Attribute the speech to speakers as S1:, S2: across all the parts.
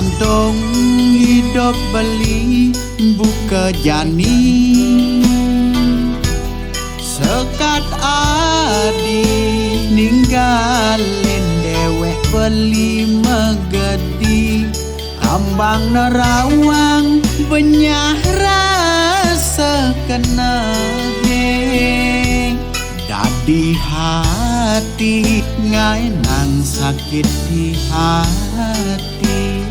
S1: lantung hidup beli buka jani sekat adi ninggalin dewek beli megedi ambang nerawang benyah rasa kenage dadi hati ngai nang sakit di hati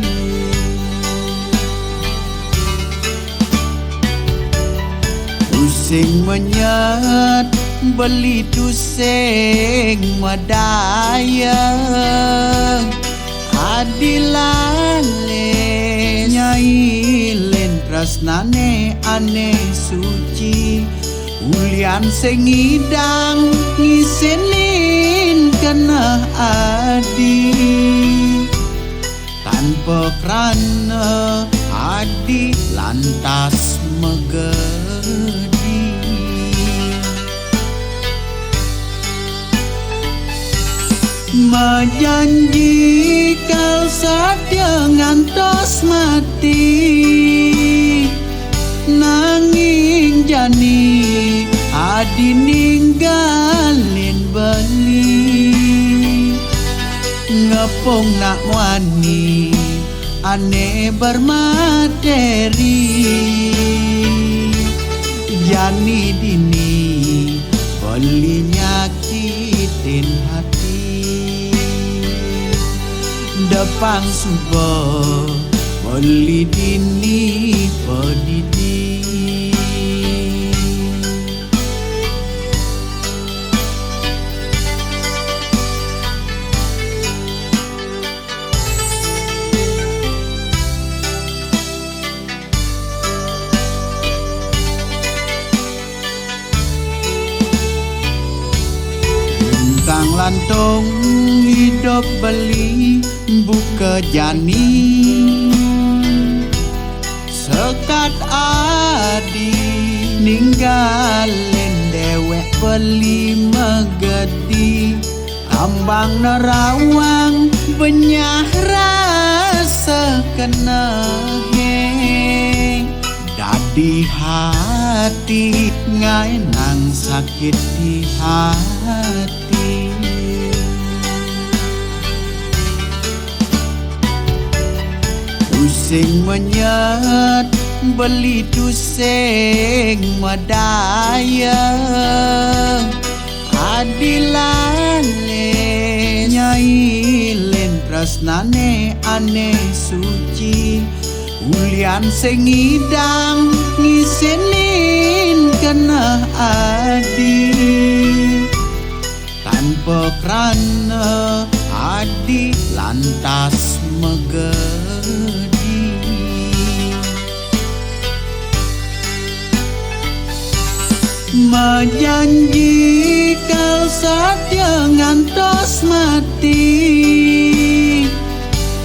S1: pusing menyet beli tusing madaya adilale nyai len tresnane ane suci ulian sing ngidang ngisenin kena adi tanpa krana adi lantas megedi Majanji kau setia ngantos mati nanging jani adi ninggalin beli ngepung nak wani ane bermateri jani dini beli nyakitin hati depan subuh beli dini pedidi bintang lantung hidup beli buka jani sekat adi ninggalin dewek beli megedi ambang nerawang benyah rasa kenage dadi hati ngai nang sakit di hati pusing menyet beli tusing madaya adilale nyai len tresnane ane suci ulian sing ngidang ngisenin kena adi tanpa krana adi lantas megedi Majanji kau setia ngantos mati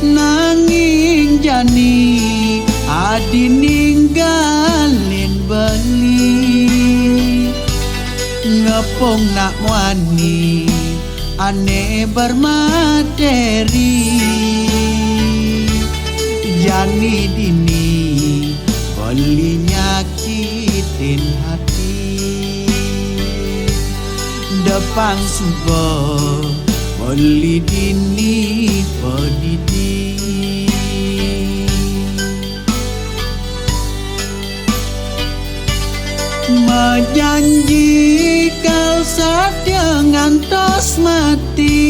S1: nanging jani adi ninggalin beli ngepung nak wani ane bermateri jani dini beli nyakitin hati depan subuh beli dini pedidi Majanji kau setia ngantos mati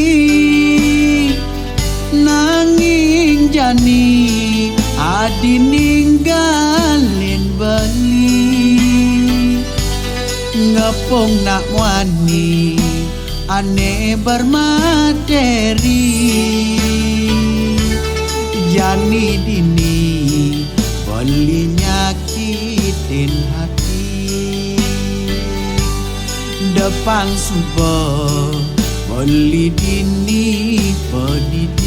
S1: nanging jani adi ninggalin beli ngepung nak wani ane bermateri jani dini beli nyakitin hati depan subuh beli dini pedidi